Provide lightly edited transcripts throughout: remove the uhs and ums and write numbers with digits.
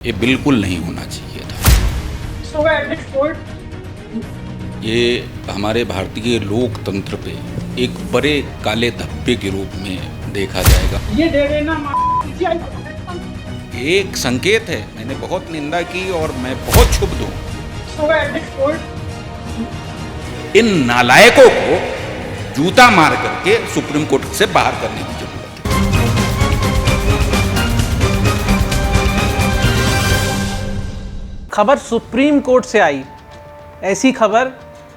ये बिल्कुल नहीं होना चाहिए था। ये हमारे भारतीय लोकतंत्र पे एक बड़े काले धब्बे के रूप में देखा जाएगा। एक संकेत है। मैंने बहुत निंदा की और मैं बहुत क्षुब्ध हूँ। इन नालायकों को जूता मार करके सुप्रीम कोर्ट से बाहर करने की जरूरत है। खबर सुप्रीम कोर्ट से आई, ऐसी खबर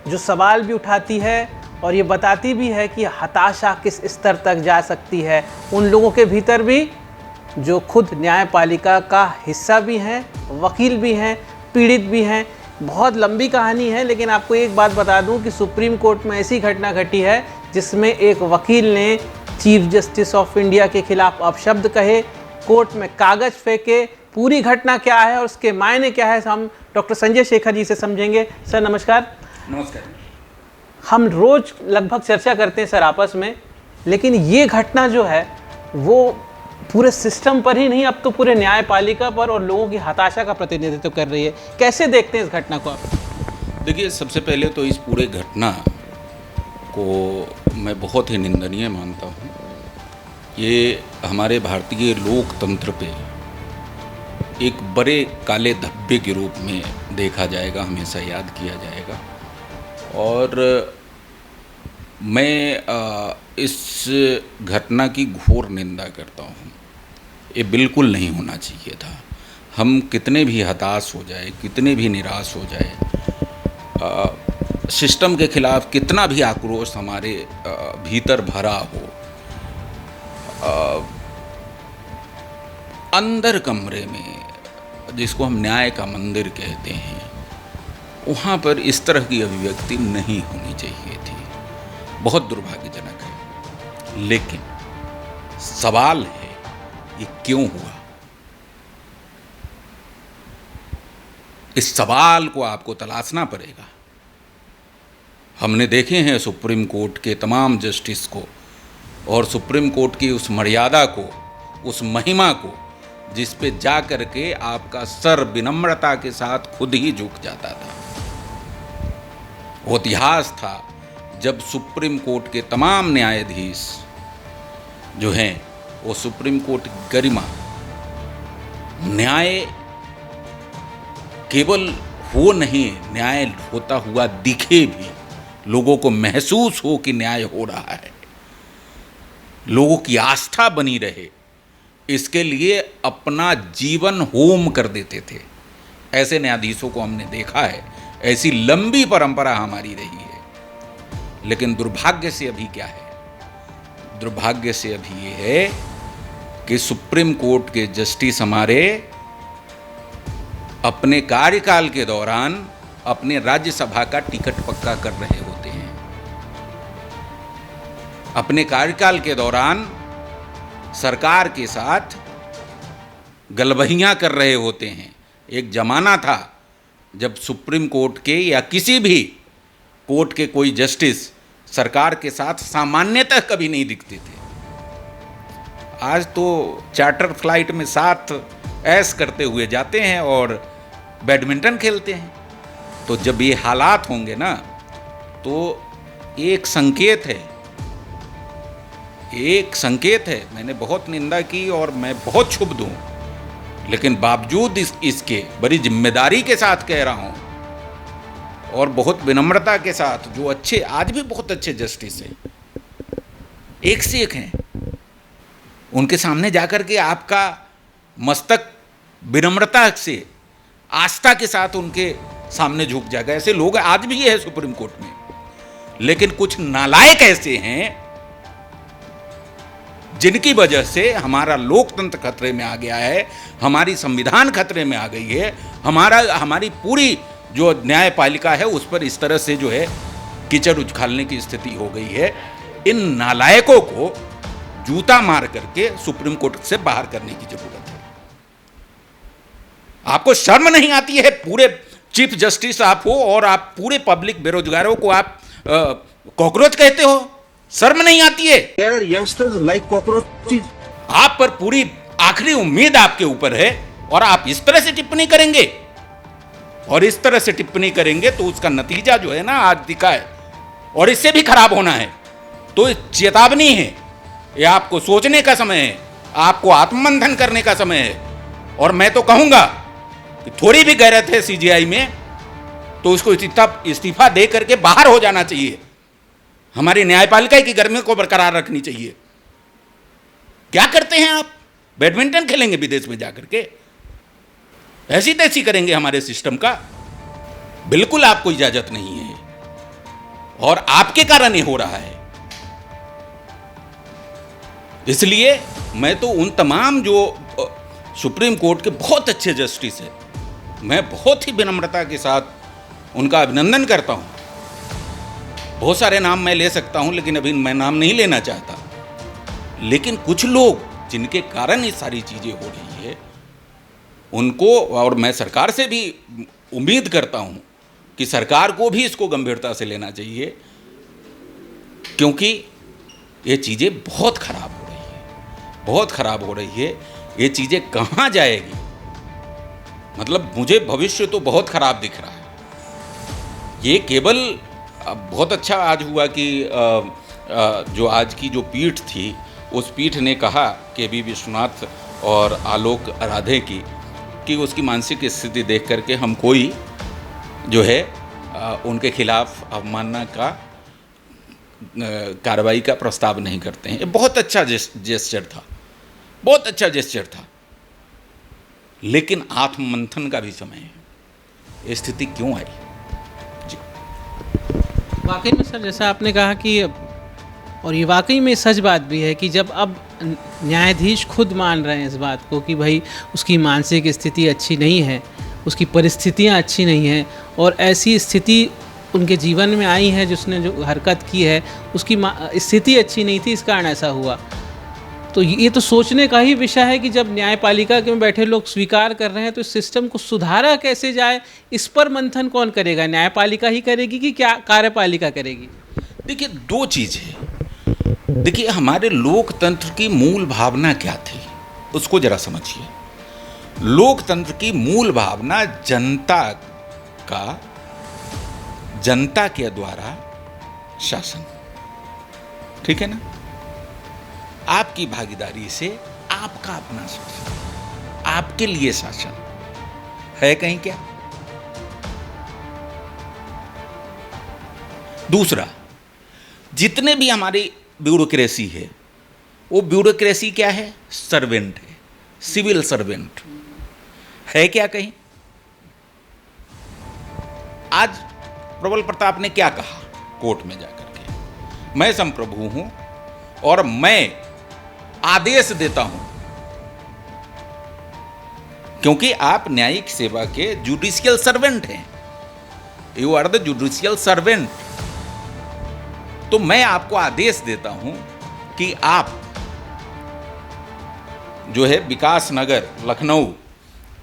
जो सवाल भी उठाती है और ये बताती भी है कि हताशा किस स्तर तक जा सकती है उन लोगों के भीतर भी जो खुद न्यायपालिका का हिस्सा भी हैं, वकील भी हैं, पीड़ित भी हैं। बहुत लंबी कहानी है, लेकिन आपको एक बात बता दूं कि सुप्रीम कोर्ट में ऐसी घटना घटी है जिसमें एक वकील ने चीफ जस्टिस ऑफ इंडिया के खिलाफ अपशब्द कहे, कोर्ट में कागज फेंके। पूरी घटना क्या है और उसके मायने क्या है, हम डॉक्टर संजय शेखर जी से समझेंगे। सर नमस्कार। नमस्कार। हम रोज लगभग चर्चा करते हैं सर आपस में, लेकिन ये घटना जो है वो पूरे सिस्टम पर ही नहीं, अब तो पूरे न्यायपालिका पर और लोगों की हताशा का प्रतिनिधित्व कर रही है। कैसे देखते हैं इस घटना को आप? देखिए, सबसे पहले तो इस पूरे घटना को मैं बहुत ही निंदनीय मानता हूँ। ये हमारे भारतीय लोकतंत्र पे एक बड़े काले धब्बे के रूप में देखा जाएगा, हमेशा याद किया जाएगा। और मैं इस घटना की घोर निंदा करता हूँ। ये बिल्कुल नहीं होना चाहिए था। हम कितने भी हताश हो जाए, कितने भी निराश हो जाए, सिस्टम के खिलाफ कितना भी आक्रोश हमारे भीतर भरा हो, अंदर कमरे में जिसको हम न्याय का मंदिर कहते हैं, वहाँ पर इस तरह की अभिव्यक्ति नहीं होनी चाहिए थी। बहुत दुर्भाग्यजनक है। लेकिन सवाल है, ये क्यों हुआ? इस सवाल को आपको तलाशना पड़ेगा। हमने देखे हैं सुप्रीम कोर्ट के तमाम जस्टिस को और सुप्रीम कोर्ट की उस मर्यादा को, उस महिमा को, जिस पे जा कर के आपका सर विनम्रता के साथ खुद ही झुक जाता था। वो इतिहास था जब सुप्रीम कोर्ट के तमाम न्यायाधीश जो हैं, वो सुप्रीम कोर्ट की गरिमा, न्याय केवल हो नहीं, न्याय होता हुआ दिखे भी, लोगों को महसूस हो कि न्याय हो रहा है, लोगों की आस्था बनी रहे, इसके लिए अपना जीवन होम कर देते थे। ऐसे न्यायाधीशों को हमने देखा है। ऐसी लंबी परंपरा हमारी रही है। लेकिन दुर्भाग्य से अभी क्या है? दुर्भाग्य से अभी ये है कि सुप्रीम कोर्ट के जस्टिस हमारे अपने कार्यकाल के दौरान अपने राज्यसभा का टिकट पक्का कर रहे होते हैं। अपने कार्यकाल के दौरान सरकार के साथ गलबहियां कर रहे होते हैं। एक जमाना था जब सुप्रीम कोर्ट के या किसी भी कोर्ट के कोई जस्टिस सरकार के साथ सामान्यतः कभी नहीं दिखते थे। आज तो चार्टर फ्लाइट में साथ ऐश करते हुए जाते हैं और बैडमिंटन खेलते हैं। तो जब ये हालात होंगे ना, तो एक संकेत है, एक संकेत है। मैंने बहुत निंदा की और मैं बहुत क्षुब्ध हूँ, लेकिन बावजूद इसके बड़ी जिम्मेदारी के साथ कह रहा हूँ और बहुत विनम्रता के साथ, जो अच्छे, आज भी बहुत अच्छे जस्टिस हैं, एक से एक हैं, उनके सामने जाकर के आपका मस्तक विनम्रता से, आस्था के साथ उनके सामने झुक जाएगा। ऐसे लोग आज भी है सुप्रीम कोर्ट में। लेकिन कुछ नालायक ऐसे हैं जिनकी वजह से हमारा लोकतंत्र खतरे में आ गया है, हमारी संविधान खतरे में आ गई है, हमारी पूरी जो न्यायपालिका है उस पर इस तरह से जो है कीचड़ उछालने की स्थिति हो गई है। इन नालायकों को जूता मार करके सुप्रीम कोर्ट से बाहर करने की जरूरत है। आपको शर्म नहीं आती है? पूरे चीफ जस्टिस आप हो और आप पूरे पब्लिक बेरोजगारों को आप कॉकरोच कहते हो। शर्म नहीं आती है? Youngsters like cockroaches. आप पर पूरी आखिरी उम्मीद आपके ऊपर है और आप इस तरह से टिप्पणी करेंगे, और इस तरह से टिप्पणी करेंगे तो उसका नतीजा जो है ना आज दिखा है, और इससे भी खराब होना है। तो चेतावनी है, ये आपको सोचने का समय है, आपको आत्ममंथन करने का समय है। और मैं तो कहूंगा कि थोड़ी भी गैरत है सीजीआई में तो उसको इस्तीफा दे करके बाहर हो जाना चाहिए। हमारी न्यायपालिका की गर्मी को बरकरार रखनी चाहिए। क्या करते हैं आप? बैडमिंटन खेलेंगे विदेश में जाकर के, ऐसी तैसी करेंगे हमारे सिस्टम का? बिल्कुल आपको इजाजत नहीं है, और आपके कारण ये हो रहा है। इसलिए मैं तो उन तमाम जो सुप्रीम कोर्ट के बहुत अच्छे जस्टिस है, मैं बहुत ही विनम्रता के साथ उनका अभिनंदन करता हूं। बहुत सारे नाम मैं ले सकता हूं, लेकिन अभी मैं नाम नहीं लेना चाहता। लेकिन कुछ लोग जिनके कारण ये सारी चीजें हो रही है, उनको, और मैं सरकार से भी उम्मीद करता हूं कि सरकार को भी इसको गंभीरता से लेना चाहिए, क्योंकि ये चीज़ें बहुत खराब हो रही है, बहुत खराब हो रही है। ये चीज़ें कहाँ जाएगी? मतलब मुझे भविष्य तो बहुत खराब दिख रहा है। ये केवल बहुत अच्छा आज हुआ कि जो आज की जो पीठ थी, उस पीठ ने कहा के.वी. विश्वनाथ और आलोक राधे की, कि उसकी मानसिक स्थिति देख करके हम कोई जो है उनके खिलाफ अवमानना का कार्रवाई का प्रस्ताव नहीं करते हैं। ये बहुत अच्छा जेस्चर था, बहुत अच्छा जेस्चर था। लेकिन आत्ममंथन का भी समय है। ये स्थिति क्यों आई? जी, वाकई में सर, जैसा आपने कहा कि, और ये वाकई में सच बात भी है कि जब अब न्यायाधीश खुद मान रहे हैं इस बात को कि भाई उसकी मानसिक स्थिति अच्छी नहीं है, उसकी परिस्थितियां अच्छी नहीं हैं, और ऐसी स्थिति उनके जीवन में आई है, जिसने जो हरकत की है उसकी स्थिति अच्छी नहीं थी, इस कारण ऐसा हुआ। तो ये तो सोचने का ही विषय है कि जब न्यायपालिका में बैठे लोग स्वीकार कर रहे हैं तो इस सिस्टम को सुधारा कैसे जाए, इस पर मंथन कौन करेगा? न्यायपालिका ही करेगी कि क्या कार्यपालिका करेगी? देखिए, दो चीज़ है। देखिए, हमारे लोकतंत्र की मूल भावना क्या थी, उसको जरा समझिए। लोकतंत्र की मूल भावना जनता के द्वारा शासन, ठीक है ना? आपकी भागीदारी से आपका अपना शासन, आपके लिए शासन है कहीं क्या? दूसरा, जितने भी हमारी ब्यूरोक्रेसी है, वो ब्यूरोक्रेसी क्या है? सर्वेंट है, सिविल सर्वेंट है क्या कहीं? आज प्रबल प्रताप ने क्या कहा कोर्ट में जाकर के? मैं संप्रभु हूं और मैं आदेश देता हूं, क्योंकि आप न्यायिक सेवा के जुडिशियल सर्वेंट हैं, you are the judicial servant. तो मैं आपको आदेश देता हूं कि आप जो है विकास नगर लखनऊ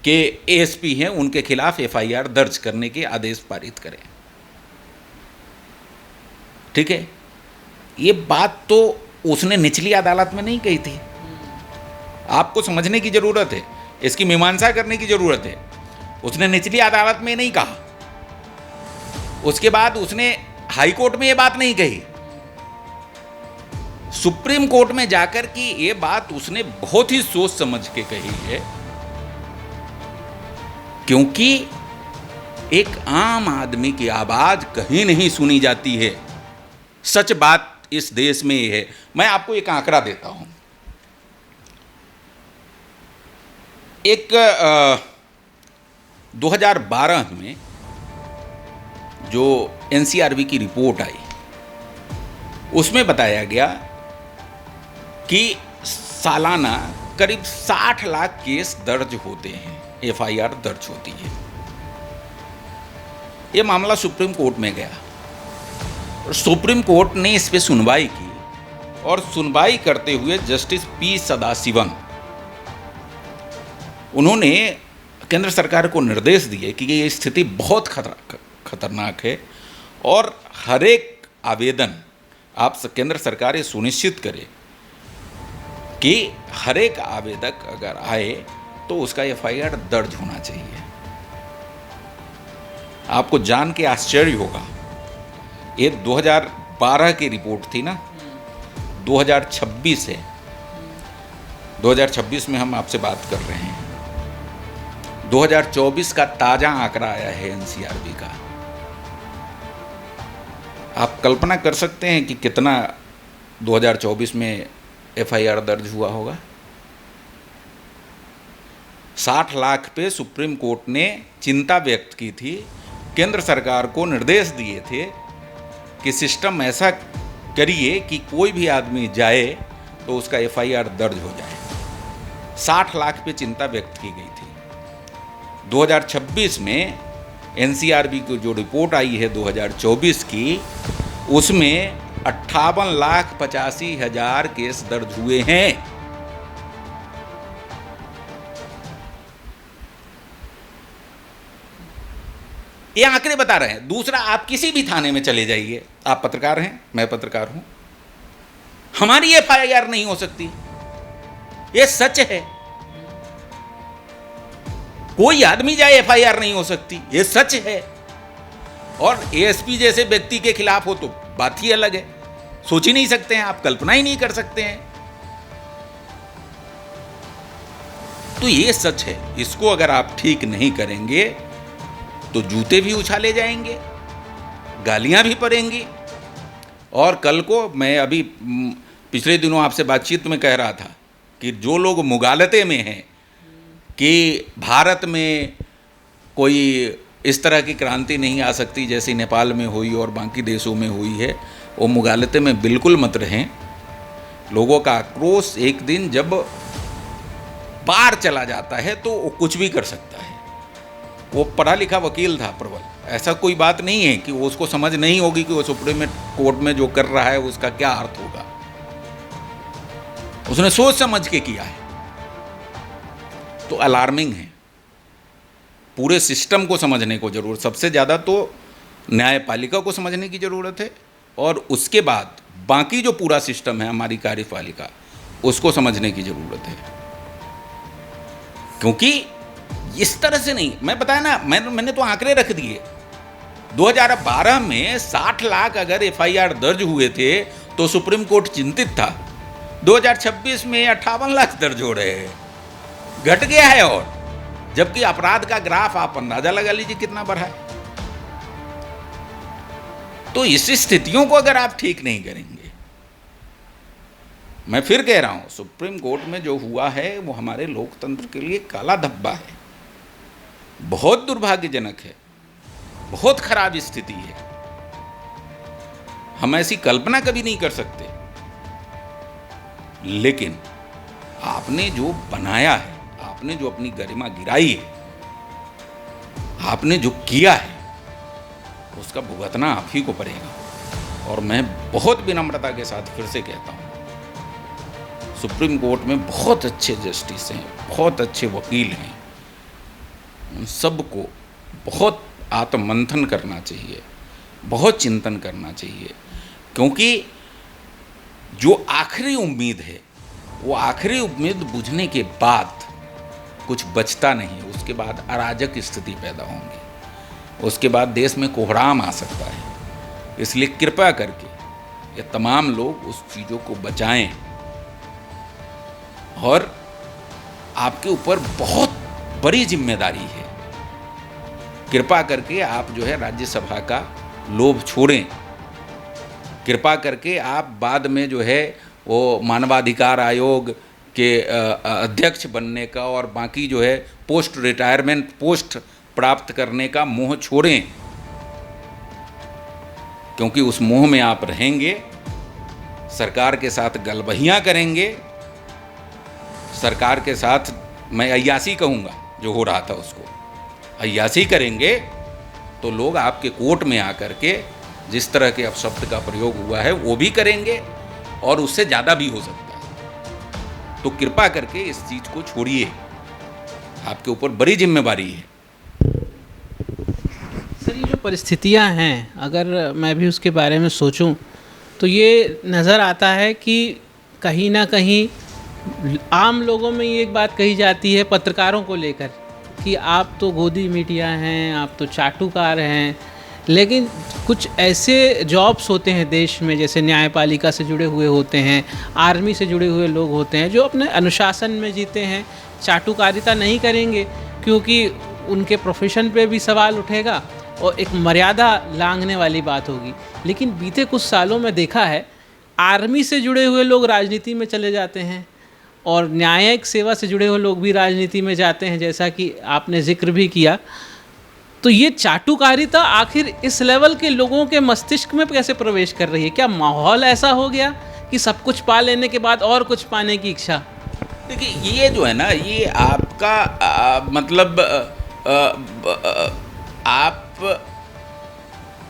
के एएसपी हैं, उनके खिलाफ एफआईआर दर्ज करने के आदेश पारित करें। ठीक है, ये बात तो उसने निचली अदालत में नहीं कही थी। आपको समझने की जरूरत है, इसकी मीमांसा करने की जरूरत है। उसने निचली अदालत में नहीं कहा, उसके बाद उसने हाई कोर्ट में ये बात नहीं कही, सुप्रीम कोर्ट में जाकर की ये बात उसने बहुत ही सोच समझ के कही है, क्योंकि एक आम आदमी की आवाज कहीं नहीं सुनी जाती है। सच बात इस देश में ये है। मैं आपको एक आंकड़ा देता हूं। एक 2012 में जो एनसीआरबी की रिपोर्ट आई, उसमें बताया गया कि सालाना करीब 60 लाख केस दर्ज होते हैं, एफआईआर दर्ज होती है। ये मामला सुप्रीम कोर्ट में गया और सुप्रीम कोर्ट ने इस पे सुनवाई की, और सुनवाई करते हुए जस्टिस पी सदाशिवम, उन्होंने केंद्र सरकार को निर्देश दिए कि ये स्थिति बहुत खतरनाक है, और हर एक आवेदन आप केंद्र सरकार ये सुनिश्चित करे कि हर एक आवेदक अगर आए तो उसका एफआईआर दर्ज होना चाहिए। आपको जान के आश्चर्य होगा, ये 2012 की रिपोर्ट थी ना, 2026 है, 2026 में हम आपसे बात कर रहे हैं। 2024 का ताज़ा आंकड़ा आया है एनसीआरबी का। आप कल्पना कर सकते हैं कि कितना 2024 में एफआईआर दर्ज हुआ होगा। 60 लाख पे सुप्रीम कोर्ट ने चिंता व्यक्त की थी, केंद्र सरकार को निर्देश दिए थे कि सिस्टम ऐसा करिए कि कोई भी आदमी जाए तो उसका एफआईआर दर्ज हो जाए। 60 लाख पे चिंता व्यक्त की गई थी। 2026 में एनसीआरबी की जो रिपोर्ट आई है 2024 की, उसमें 58,85,000 केस दर्ज हुए हैं। ये आंकड़े बता रहे हैं। दूसरा, आप किसी भी थाने में चले जाइए, आप पत्रकार हैं, मैं पत्रकार हूं, हमारी एफआईआर नहीं हो सकती। ये सच है। कोई आदमी जाए एफआईआर नहीं हो सकती, ये सच है। और एएसपी जैसे व्यक्ति के खिलाफ हो तो बात ही अलग है। सोच ही नहीं सकते हैं आप, कल्पना ही नहीं कर सकते हैं। तो ये सच है। इसको अगर आप ठीक नहीं करेंगे तो जूते भी उछाले जाएंगे, गालियां भी पड़ेंगी। और कल को मैं अभी पिछले दिनों आपसे बातचीत में कह रहा था कि जो लोग मुगालते में हैं कि भारत में कोई इस तरह की क्रांति नहीं आ सकती जैसी नेपाल में हुई और बाकी देशों में हुई है, वो मुगालते में बिल्कुल मत रहें। लोगों का आक्रोश एक दिन जब पार चला जाता है तो वो कुछ भी कर सकता है। वो पढ़ा लिखा वकील था प्रबल, ऐसा कोई बात नहीं है कि वो उसको समझ नहीं होगी कि वो सुप्रीम कोर्ट में जो कर रहा है उसका क्या अर्थ होगा। उसने सोच समझ के किया है। तो अलार्मिंग है। पूरे सिस्टम को समझने को जरूरत, सबसे ज़्यादा तो न्यायपालिका को समझने की ज़रूरत है, और उसके बाद बाकी जो पूरा सिस्टम है हमारी कार्यपालिका, उसको समझने की ज़रूरत है। क्योंकि इस तरह से नहीं, मैं बताया ना, मैंने तो आंकड़े रख दिए। 2012 में 60 लाख अगर एफआईआर दर्ज हुए थे तो सुप्रीम कोर्ट चिंतित था। 2026 में 58 लाख दर्ज हो रहे हैं, घट गया है। और जबकि अपराध का ग्राफ आप अंदाजा लगा लीजिए कितना बढ़ा है। तो इस स्थितियों को अगर आप ठीक नहीं करेंगे, मैं फिर कह रहा हूं, सुप्रीम कोर्ट में जो हुआ है वो हमारे लोकतंत्र के लिए काला धब्बा है, बहुत दुर्भाग्यजनक है, बहुत खराब स्थिति है। हम ऐसी कल्पना कभी नहीं कर सकते। लेकिन आपने जो बनाया है, आपने जो अपनी गरिमा गिराई है, आपने जो किया है, उसका भुगतना आप ही को पड़ेगा। और मैं बहुत विनम्रता के साथ फिर से कहता हूँ, सुप्रीम कोर्ट में बहुत अच्छे जस्टिस हैं, बहुत अच्छे वकील हैं, उन सबको बहुत आत्ममंथन करना चाहिए, बहुत चिंतन करना चाहिए। क्योंकि जो आखिरी उम्मीद है, वो आखिरी उम्मीद बुझने के बाद कुछ बचता नहीं। उसके बाद अराजक स्थिति पैदा होंगी, उसके बाद देश में कोहराम आ सकता है। इसलिए कृपया करके ये तमाम लोग उस चीज़ों को बचाएं। और आपके ऊपर बहुत बड़ी जिम्मेदारी है। कृपा करके आप जो है राज्यसभा का लोभ छोड़ें। कृपा करके आप बाद में जो है वो मानवाधिकार आयोग के अध्यक्ष बनने का और बाकी जो है पोस्ट रिटायरमेंट पोस्ट प्राप्त करने का मोह छोड़ें। क्योंकि उस मोह में आप रहेंगे, सरकार के साथ गलबहियां करेंगे, सरकार के साथ मैं अय्यासी कहूँगा, जो हो रहा था उसको अय्यासी करेंगे, तो लोग आपके कोर्ट में आकर के जिस तरह के अपशब्द का प्रयोग हुआ है वो भी करेंगे और उससे ज़्यादा भी हो सकता है। तो कृपा करके इस चीज़ को छोड़िए, आपके ऊपर बड़ी जिम्मेवारी है। सर, ये जो परिस्थितियां हैं, अगर मैं भी उसके बारे में सोचूं तो ये नज़र आता है कि कहीं ना कहीं आम लोगों में ये एक बात कही जाती है पत्रकारों को लेकर कि आप तो गोदी मीडिया हैं, आप तो चाटुकार हैं, लेकिन कुछ ऐसे जॉब्स होते हैं देश में, जैसे न्यायपालिका से जुड़े हुए होते हैं, आर्मी से जुड़े हुए लोग होते हैं, जो अपने अनुशासन में जीते हैं, चाटुकारिता नहीं करेंगे क्योंकि उनके प्रोफेशन पे भी सवाल उठेगा और एक मर्यादा लांघने वाली बात होगी। लेकिन बीते कुछ सालों में देखा है आर्मी से जुड़े हुए लोग राजनीति में चले जाते हैं और न्यायिक सेवा से जुड़े हुए लोग भी राजनीति में जाते हैं, जैसा कि आपने जिक्र भी किया। तो ये चाटुकारिता आखिर इस लेवल के लोगों के मस्तिष्क में कैसे प्रवेश कर रही है? क्या माहौल ऐसा हो गया कि सब कुछ पा लेने के बाद और कुछ पाने की इच्छा? देखिए, ये जो है ना, ये आपका मतलब आप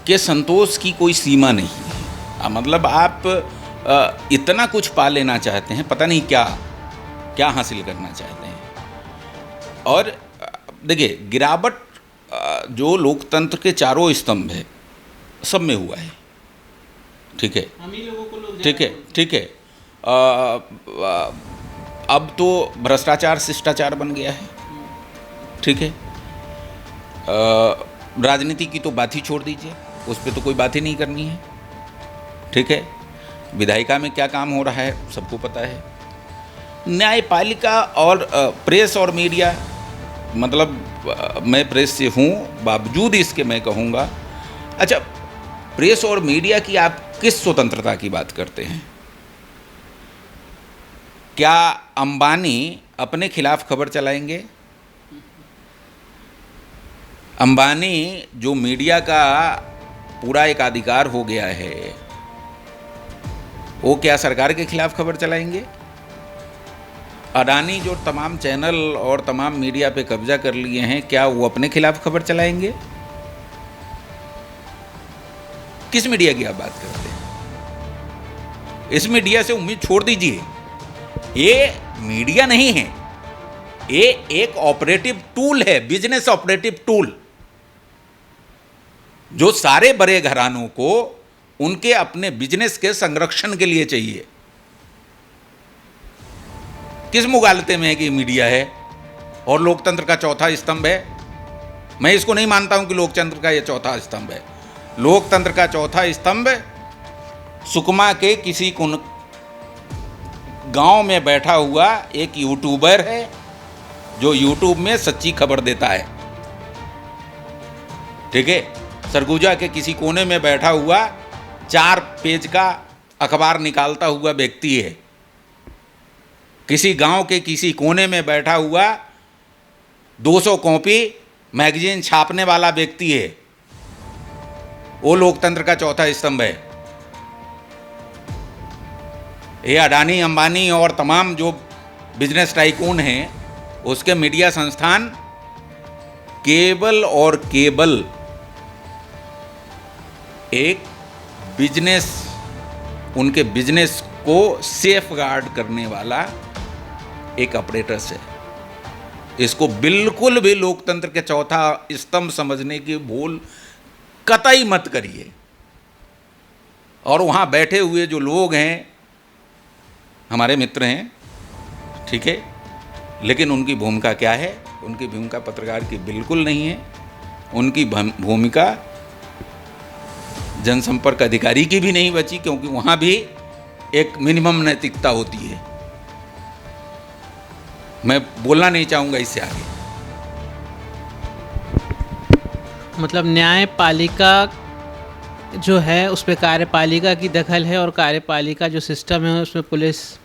के संतोष की कोई सीमा नहीं है। मतलब आप इतना कुछ पा लेना चाहते हैं, पता नहीं क्या क्या हासिल करना चाहते हैं। और देखिए, गिरावट जो लोकतंत्र के चारों स्तंभ है, सब में हुआ है। ठीक है, हम ही लोगों को लोग ठीक है, ठीक है। अब तो भ्रष्टाचार शिष्टाचार बन गया है। ठीक है, राजनीति की तो बात ही छोड़ दीजिए, उस पर तो कोई बात ही नहीं करनी है। ठीक है, विधायिका में क्या काम हो रहा है सबको पता है। न्यायपालिका और प्रेस और मीडिया, मतलब मैं प्रेस से हूँ, बावजूद इसके मैं कहूँगा, अच्छा, प्रेस और मीडिया की आप किस स्वतंत्रता की बात करते हैं? क्या अंबानी अपने खिलाफ खबर चलाएंगे? अंबानी जो मीडिया का पूरा एक अधिकार हो गया है, वो क्या सरकार के खिलाफ खबर चलाएंगे? अडानी जो तमाम चैनल और तमाम मीडिया पे कब्जा कर लिए हैं, क्या वो अपने खिलाफ खबर चलाएंगे? किस मीडिया की आप बात करते हैं? इस मीडिया से उम्मीद छोड़ दीजिए। ये मीडिया नहीं है, ये एक ऑपरेटिव टूल है, बिजनेस ऑपरेटिव टूल, जो सारे बड़े घरानों को उनके अपने बिजनेस के संरक्षण के लिए चाहिए। किस मुगालते में है कि मीडिया है और लोकतंत्र का चौथा स्तंभ है? मैं इसको नहीं मानता हूं कि लोकतंत्र का यह चौथा स्तंभ है। लोकतंत्र का चौथा स्तंभ सुकमा के किसी गांव में बैठा हुआ एक यूट्यूबर है, जो यूट्यूब में सच्ची खबर देता है। ठीक है, सरगुजा के किसी कोने में बैठा हुआ 4 पेज का अखबार निकालता हुआ व्यक्ति है। किसी गांव के किसी कोने में बैठा हुआ 200 कॉपी मैगजीन छापने वाला व्यक्ति है। वो लोकतंत्र का चौथा स्तंभ है। ये अडानी, अंबानी और तमाम जो बिजनेस टाइकून हैं, उसके मीडिया संस्थान केवल और केवल एक बिजनेस, उनके बिजनेस को सेफ गार्ड करने वाला एक ऑपरेटर्स है। इसको बिल्कुल भी लोकतंत्र के चौथा स्तंभ समझने की भूल कतई मत करिए। और वहाँ बैठे हुए जो लोग हैं, हमारे मित्र हैं, ठीक है, लेकिन उनकी भूमिका क्या है? उनकी भूमिका पत्रकार की बिल्कुल नहीं है। उनकी भूमिका जनसंपर्क अधिकारी की भी नहीं बची, क्योंकि वहाँ भी एक मिनिमम नैतिकता होती है। मैं बोलना नहीं चाहूँगा इससे आगे। मतलब न्यायपालिका जो है उस पर कार्यपालिका की दखल है, और कार्यपालिका जो सिस्टम है उसमें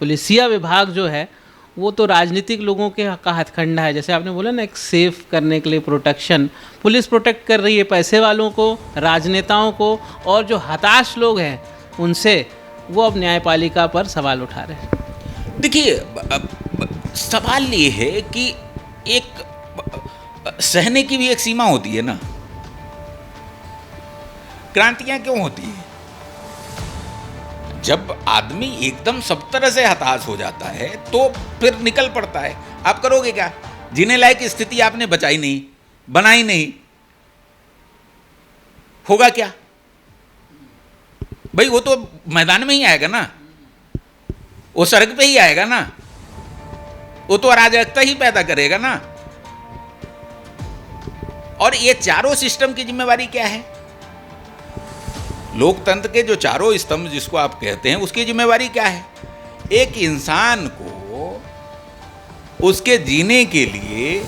पुलिसिया विभाग जो है वो तो राजनीतिक लोगों के का हथकंडा है। जैसे आपने बोला ना, एक सेफ करने के लिए प्रोटेक्शन, पुलिस प्रोटेक्ट कर रही है पैसे वालों को, राजनेताओं को, और जो हताश लोग हैं उनसे वो अब न्यायपालिका पर सवाल उठा रहे हैं। देखिए, सवाल ये है कि एक सहने की भी एक सीमा होती है ना। क्रांतियां क्यों होती है? जब आदमी एकदम सब तरह से हताश हो जाता है तो फिर निकल पड़ता है। आप करोगे क्या? जीने लायक स्थिति आपने बचाई नहीं, बनाई नहीं, होगा क्या भाई? वो तो मैदान में ही आएगा ना, वो सड़क पे ही आएगा ना। वो तो अराजकता ही पैदा करेगा ना। और ये चारों सिस्टम की जिम्मेवारी क्या है? लोकतंत्र के जो चारों स्तंभ जिसको आप कहते हैं, उसकी जिम्मेवारी क्या है? एक इंसान को उसके जीने के लिए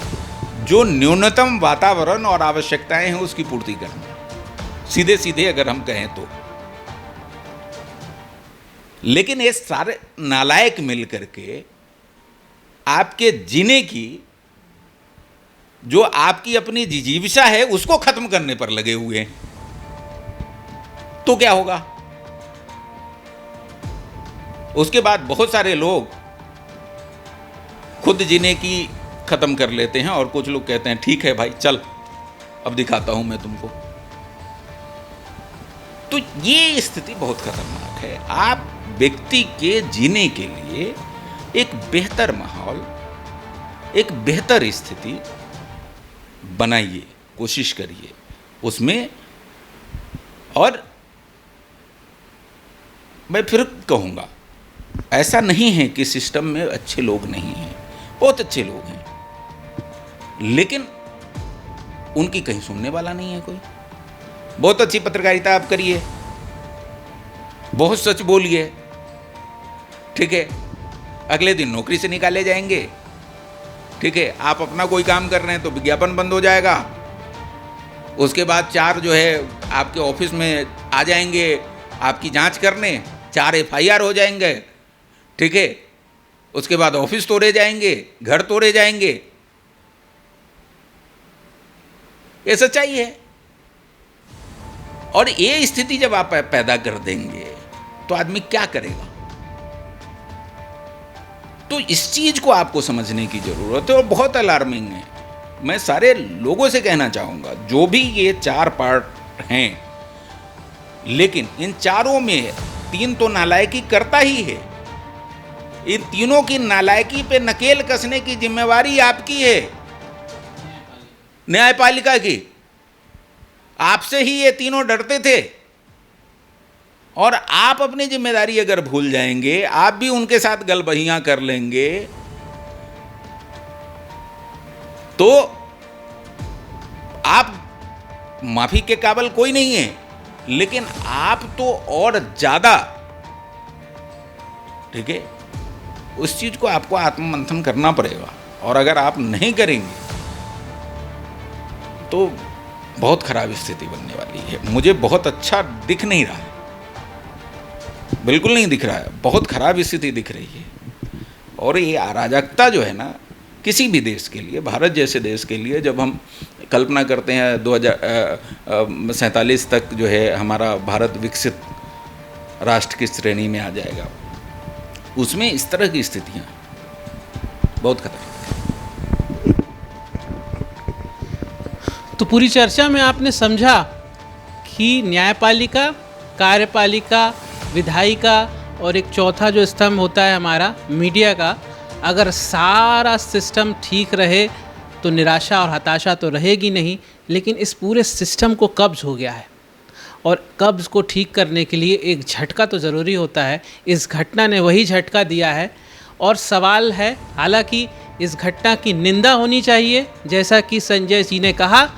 जो न्यूनतम वातावरण और आवश्यकताएं हैं उसकी पूर्ति करना, सीधे सीधे अगर हम कहें तो। लेकिन ये सारे नालायक मिल करके आपके जीने की जो आपकी अपनी जिजीविषा है उसको खत्म करने पर लगे हुए हैं, तो क्या होगा? उसके बाद बहुत सारे लोग खुद जीने की खत्म कर लेते हैं और कुछ लोग कहते हैं ठीक है भाई चल अब दिखाता हूं मैं तुमको। तो ये स्थिति बहुत खतरनाक है। आप व्यक्ति के जीने के लिए एक बेहतर माहौल, एक बेहतर स्थिति बनाइए, कोशिश करिए उसमें। और मैं फिर कहूँगा, ऐसा नहीं है कि सिस्टम में अच्छे लोग नहीं हैं, बहुत अच्छे लोग हैं, लेकिन उनकी कहीं सुनने वाला नहीं है कोई। बहुत अच्छी पत्रकारिता आप करिए, बहुत सच बोलिए, ठीक है, अगले दिन नौकरी से निकाले जाएंगे, ठीक है। आप अपना कोई काम कर रहे हैं तो विज्ञापन बंद हो जाएगा, उसके बाद 4 जो है आपके ऑफिस में आ जाएंगे आपकी जांच करने, 4 FIR हो जाएंगे, ठीक है। उसके बाद ऑफिस तोड़े जाएंगे, घर तोड़े जाएंगे। ये सच्चाई है। और ये स्थिति जब आप पैदा कर देंगे तो आदमी क्या करेगा? तो इस चीज को आपको समझने की जरूरत है और बहुत अलार्मिंग है। मैं सारे लोगों से कहना चाहूंगा, जो भी ये 4 पार्ट हैं, लेकिन इन चारों में 3 तो नालायकी करता ही है। इन तीनों की नालायकी पे नकेल कसने की जिम्मेवारी आपकी है, न्यायपालिका की। आपसे ही ये तीनों डरते थे और आप अपनी जिम्मेदारी अगर भूल जाएंगे, आप भी उनके साथ गलबहियां कर लेंगे, तो आप माफी के काबिल कोई नहीं है। लेकिन आप तो और ज्यादा, ठीक है, उस चीज को आपको आत्ममंथन करना पड़ेगा। और अगर आप नहीं करेंगे तो बहुत खराब स्थिति बनने वाली है। मुझे बहुत अच्छा दिख नहीं रहा है, बिल्कुल नहीं दिख रहा है, बहुत खराब स्थिति दिख रही है। और ये अराजकता जो है ना, किसी भी देश के लिए, भारत जैसे देश के लिए, जब हम कल्पना करते हैं 2047 तक जो है हमारा भारत विकसित राष्ट्र की श्रेणी में आ जाएगा, उसमें इस तरह की स्थितियां बहुत खतरनाक है। तो पूरी चर्चा में आपने समझा कि न्यायपालिका, कार्यपालिका, विधायिका और एक चौथा जो स्तंभ होता है हमारा मीडिया का, अगर सारा सिस्टम ठीक रहे तो निराशा और हताशा तो रहेगी नहीं, लेकिन इस पूरे सिस्टम को कब्ज़ हो गया है और कब्ज़ को ठीक करने के लिए एक झटका तो ज़रूरी होता है। इस घटना ने वही झटका दिया है और सवाल है, हालांकि इस घटना की निंदा होनी चाहिए जैसा कि संजय जी ने कहा,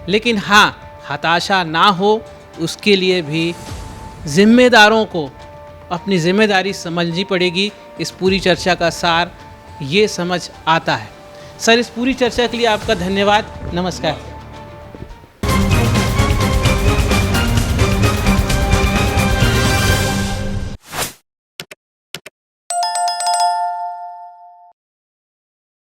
लेकिन हाँ, हताशा ना हो उसके लिए भी जिम्मेदारों को अपनी जिम्मेदारी समझनी पड़ेगी। इस पूरी चर्चा का सार ये समझ आता है। सर, इस पूरी चर्चा के लिए आपका धन्यवाद। नमस्कार।